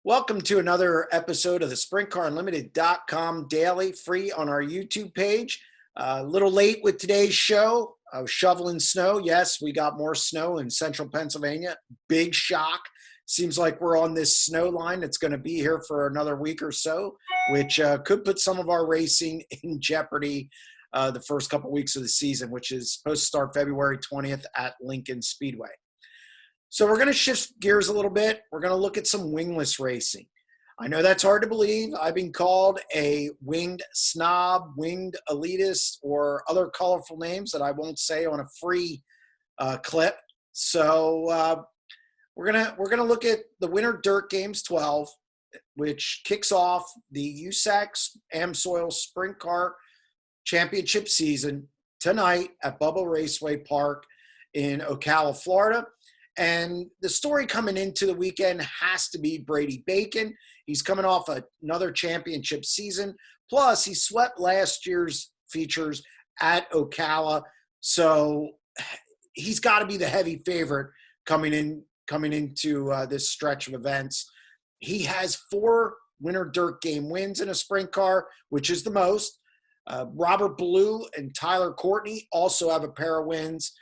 Welcome to another episode of the SprintCarUnlimited.com daily, free on our YouTube page. A little late with today's show. I was shoveling snow. Yes, we got more snow in central Pennsylvania. Big shock. Seems like we're on this snow line that's going to be here for another week or so, which could put some of our racing in jeopardy the first couple weeks of the season, which is supposed to start February 20th at Lincoln Speedway. So we're going to shift gears a little bit. We're going to look at some wingless racing. I know that's hard to believe. I've been called a winged snob, winged elitist, or other colorful names that I won't say on a free clip. So we're gonna look at the Winter Dirt Games 12, which kicks off the USAC AMSOIL Sprint Car Championship season tonight at Bubba Raceway Park in Ocala, Florida. And the story coming into the weekend has to be Brady Bacon. He's coming off another championship season. Plus, he swept last year's features at Ocala. So he's got to be the heavy favorite coming into this stretch of events. He has 4 Winter Dirt Game wins in a sprint car, which is the most. Robert Ballou and Tyler Courtney also have a pair of wins.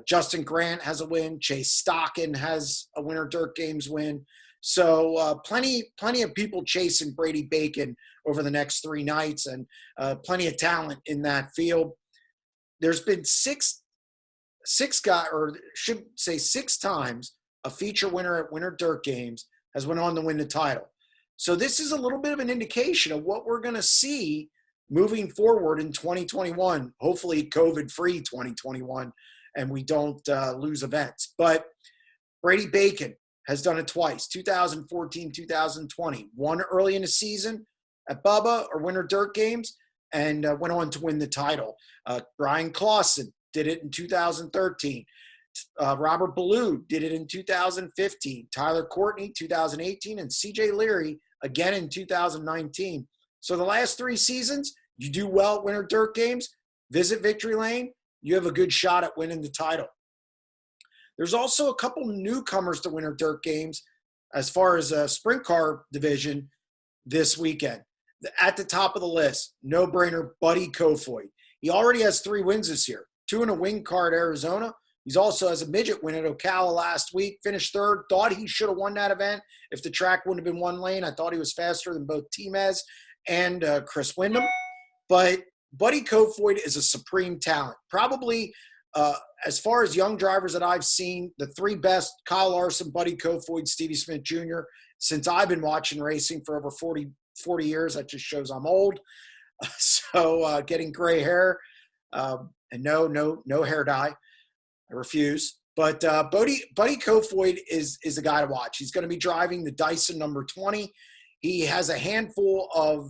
Justin Grant has a win. Chase Stockton has a Winter Dirt Games win. So plenty of people chasing Brady Bacon over the next 3 nights, and plenty of talent in that field. There's been six times a feature winner at Winter Dirt Games has went on to win the title. So this is a little bit of an indication of what we're going to see moving forward in 2021, hopefully COVID-free 2021. And we don't lose events. But Brady Bacon has done it twice, 2014, 2020. One early in the season at Bubba or Winter Dirt Games and went on to win the title. Brian Clausen did it in 2013. Robert Ballou did it in 2015. Tyler Courtney, 2018. And CJ Leary, again in 2019. So the last 3 seasons, you do well at Winter Dirt Games, visit Victory Lane, you have a good shot at winning the title. There's also a couple newcomers to Winter Dirt Games as far as a sprint car division this weekend. At the top of the list, no-brainer, Buddy Kofoid. He already has 3 wins this year, 2 in a wing car at Arizona. He's also has a midget win at Ocala last week, finished 3rd. Thought he should have won that event if the track wouldn't have been 1 lane. I thought he was faster than both Timez and Chris Windom. But Buddy Kofoid is a supreme talent. Probably, as far as young drivers that I've seen, the 3 best: Kyle Larson, Buddy Kofoid, Stevie Smith Jr. Since I've been watching racing for over 40 years. That just shows I'm old. So getting gray hair and no hair dye. I refuse. But Buddy Kofoid is a guy to watch. He's going to be driving the Dyson number 20. He has a handful of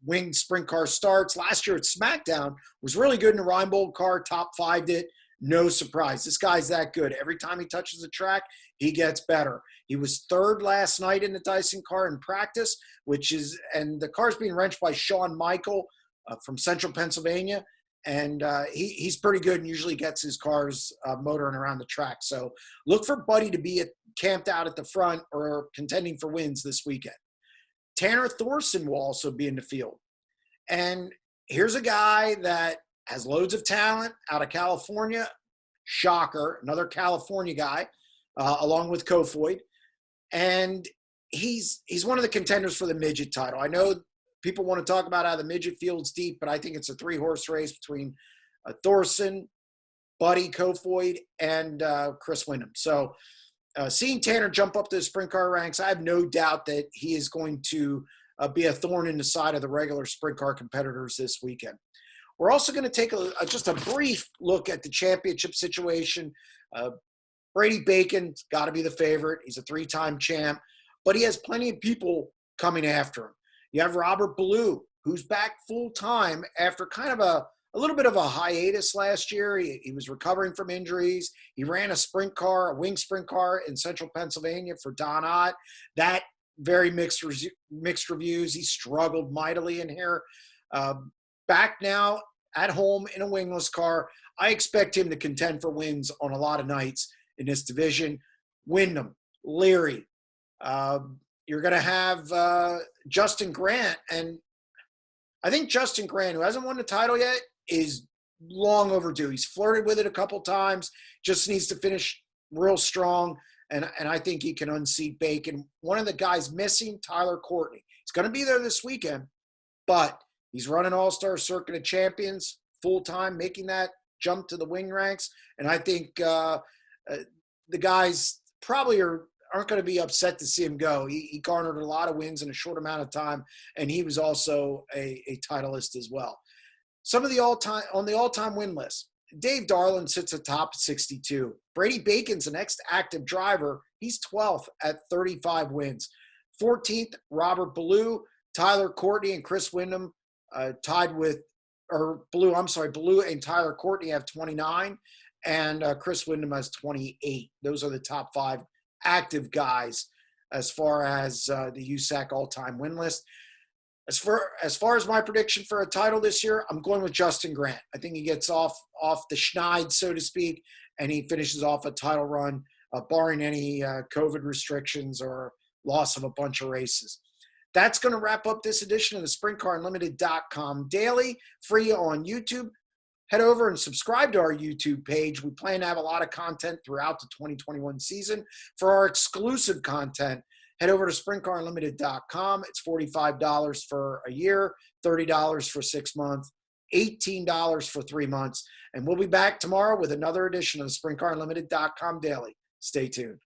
winged sprint car starts. Last year at SmackDown was really good in the Reinbold car, top 5'd it. No surprise. This guy's that good. Every time he touches the track, he gets better. He was 3rd last night in the Dyson car in practice, and the car's being wrenched by Shawn Michael from Central Pennsylvania. And he's pretty good and usually gets his cars motoring around the track. So look for Buddy to be camped out at the front or contending for wins this weekend. Tanner Thorson will also be in the field. And here's a guy that has loads of talent out of California. Shocker, another California guy, along with Kofoid. And he's one of the contenders for the midget title. I know people want to talk about how the midget field's deep, but I think it's a 3-horse race between Thorson, Buddy Kofoid, and Chris Windom. So seeing Tanner jump up to the sprint car ranks, I have no doubt that he is going to be a thorn in the side of the regular sprint car competitors this weekend. We're also going to take just a brief look at the championship situation. Brady Bacon's got to be the favorite. He's a 3-time champ, but he has plenty of people coming after him. You have Robert Ballou, who's back full-time after kind of a little bit of a hiatus last year. He was recovering from injuries. He ran a wing sprint car in central Pennsylvania for Don Ott. That very mixed reviews. He struggled mightily in here. Back now at home in a wingless car. I expect him to contend for wins on a lot of nights in this division. Windom, Leary, You're going to have Justin Grant. And I think Justin Grant, who hasn't won the title yet, is long overdue. He's flirted with it a couple times, just needs to finish real strong. And I think he can unseat Bacon. One of the guys missing, Tyler Courtney. He's going to be there this weekend, but he's running All-Star Circuit of Champions full-time, making that jump to the wing ranks. And I think the guys probably aren't going to be upset to see him go. He garnered a lot of wins in a short amount of time, and he was also a titleist as well. Some of the all-time win list. Dave Darland sits atop 62. Brady Bacon's the next active driver. He's 12th at 35 wins. 14th, Robert Ballou, Tyler Courtney, and Chris Windham Ballou and Tyler Courtney have 29, and Chris Windham has 28. Those are the top 5 active guys as far as the USAC all-time win list. As far as my prediction for a title this year, I'm going with Justin Grant. I think he gets off the schneid, so to speak, and he finishes off a title run, barring any COVID restrictions or loss of a bunch of races. That's going to wrap up this edition of the SprintCarUnlimited.com Daily, free on YouTube. Head over and subscribe to our YouTube page. We plan to have a lot of content throughout the 2021 season. For our exclusive content, head over to SprintCarUnlimited.com. It's $45 for a year, $30 for 6 months, $18 for 3 months. And we'll be back tomorrow with another edition of the SprintCarUnlimited.com Daily. Stay tuned.